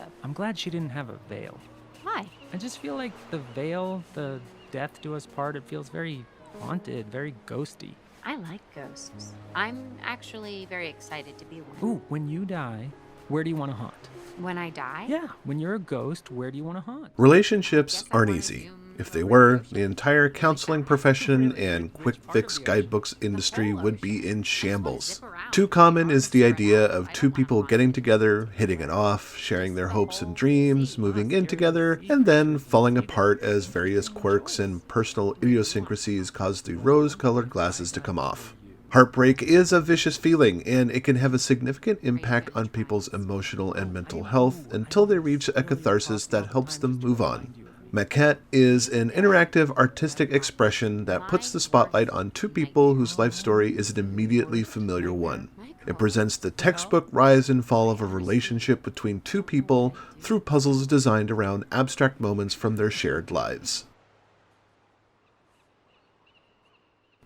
of. I'm glad she didn't have a veil. Why? I just feel like the veil, the death do us part, it feels very haunted, very ghosty. I like ghosts. I'm actually very excited to be one. Ooh, when you die, where do you want to haunt? When I die? Yeah, when you're a ghost, where do you want to haunt? Relationships aren't easy. If they were, the entire counseling profession and quick fix guidebooks industry would be in shambles. Too common is the idea of two people getting together, hitting it off, sharing their hopes and dreams, moving in together, and then falling apart as various quirks and personal idiosyncrasies cause the rose-colored glasses to come off. Heartbreak is a vicious feeling, and it can have a significant impact on people's emotional and mental health until they reach a catharsis that helps them move on. Maquette is an interactive artistic expression that puts the spotlight on two people whose life story is an immediately familiar one. It presents the textbook rise and fall of a relationship between two people through puzzles designed around abstract moments from their shared lives.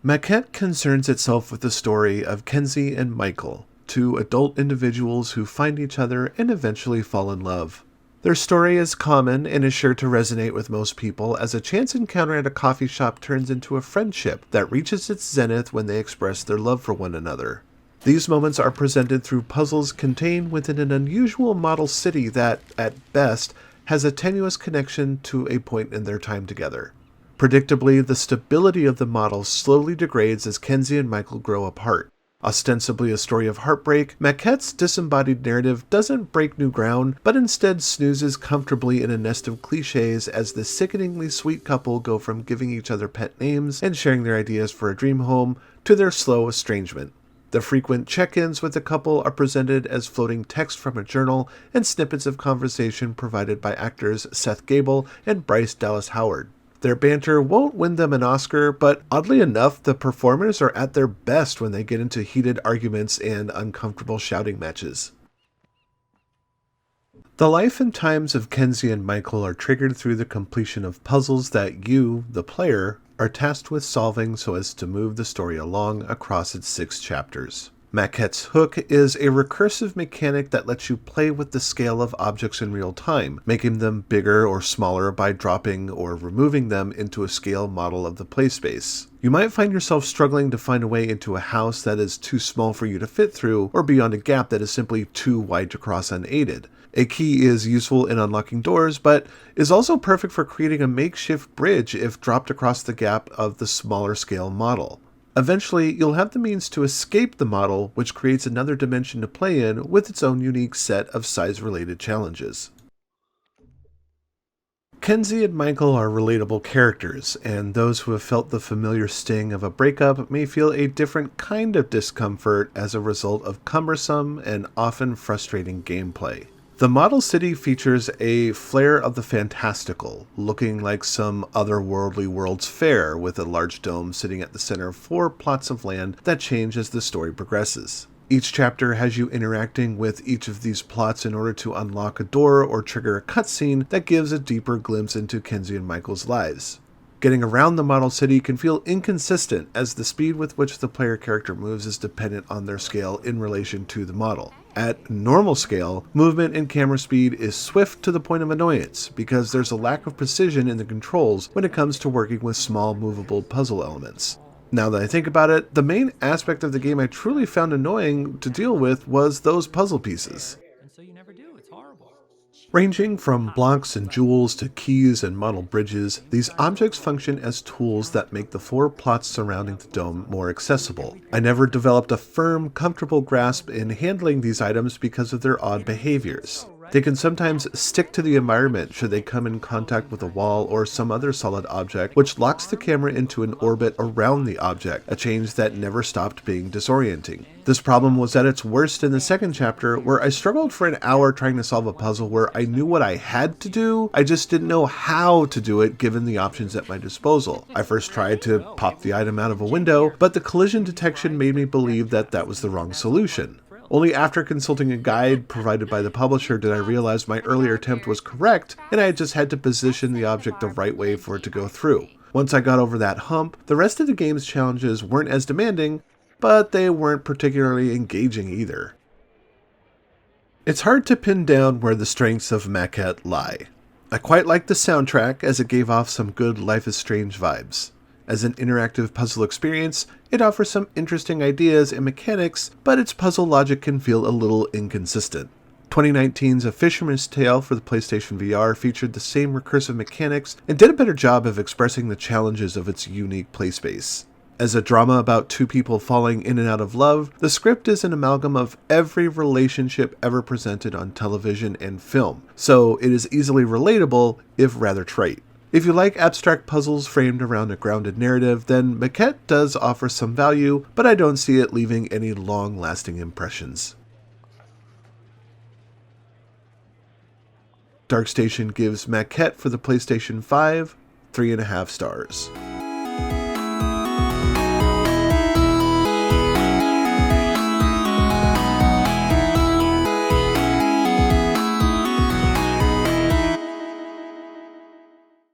Maquette concerns itself with the story of Kenzie and Michael, two adult individuals who find each other and eventually fall in love. Their story is common and is sure to resonate with most people as a chance encounter at a coffee shop turns into a friendship that reaches its zenith when they express their love for one another. These moments are presented through puzzles contained within an unusual model city that, at best, has a tenuous connection to a point in their time together. Predictably, the stability of the model slowly degrades as Kenzie and Michael grow apart. Ostensibly a story of heartbreak, Maquette's disembodied narrative doesn't break new ground, but instead snoozes comfortably in a nest of cliches as the sickeningly sweet couple go from giving each other pet names and sharing their ideas for a dream home to their slow estrangement. The frequent check-ins with the couple are presented as floating text from a journal and snippets of conversation provided by actors Seth Gable and Bryce Dallas Howard. Their banter won't win them an Oscar, but oddly enough, the performers are at their best when they get into heated arguments and uncomfortable shouting matches. The life and times of Kenzie and Michael are triggered through the completion of puzzles that you, the player, are tasked with solving so as to move the story along across its 6 chapters. Maquette's hook is a recursive mechanic that lets you play with the scale of objects in real time, making them bigger or smaller by dropping or removing them into a scale model of the playspace. You might find yourself struggling to find a way into a house that is too small for you to fit through, or beyond a gap that is simply too wide to cross unaided. A key is useful in unlocking doors, but is also perfect for creating a makeshift bridge if dropped across the gap of the smaller scale model. Eventually, you'll have the means to escape the model, which creates another dimension to play in with its own unique set of size-related challenges. Kenzie and Michael are relatable characters, and those who have felt the familiar sting of a breakup may feel a different kind of discomfort as a result of cumbersome and often frustrating gameplay. The model city features a flair of the fantastical, looking like some otherworldly World's Fair with a large dome sitting at the center of 4 plots of land that change as the story progresses. Each chapter has you interacting with each of these plots in order to unlock a door or trigger a cutscene that gives a deeper glimpse into Kenzie and Michael's lives. Getting around the model city can feel inconsistent as the speed with which the player character moves is dependent on their scale in relation to the model. At normal scale, movement and camera speed is swift to the point of annoyance because there's a lack of precision in the controls when it comes to working with small movable puzzle elements. Now that I think about it, the main aspect of the game I truly found annoying to deal with was those puzzle pieces. And so you never do, it's horrible. Ranging from blocks and jewels to keys and model bridges, these objects function as tools that make the 4 plots surrounding the dome more accessible. I never developed a firm, comfortable grasp in handling these items because of their odd behaviors. They can sometimes stick to the environment should they come in contact with a wall or some other solid object, which locks the camera into an orbit around the object, a change that never stopped being disorienting. This problem was at its worst in the second chapter, where I struggled for an hour trying to solve a puzzle where I knew what I had to do, I just didn't know how to do it given the options at my disposal. I first tried to pop the item out of a window, but the collision detection made me believe that that was the wrong solution. Only after consulting a guide provided by the publisher did I realize my earlier attempt was correct, and I just had to position the object the right way for it to go through. Once I got over that hump, the rest of the game's challenges weren't as demanding, but they weren't particularly engaging either. It's hard to pin down where the strengths of Maquette lie. I quite liked the soundtrack as it gave off some good Life is Strange vibes. As an interactive puzzle experience, it offers some interesting ideas and mechanics, but its puzzle logic can feel a little inconsistent. 2019's A Fisherman's Tale for the PlayStation VR featured the same recursive mechanics and did a better job of expressing the challenges of its unique playspace. As a drama about two people falling in and out of love, the script is an amalgam of every relationship ever presented on television and film, so it is easily relatable, if rather trite. If you like abstract puzzles framed around a grounded narrative, then Maquette does offer some value, but I don't see it leaving any long-lasting impressions. DarkStation gives Maquette for the PlayStation 5 3.5 stars.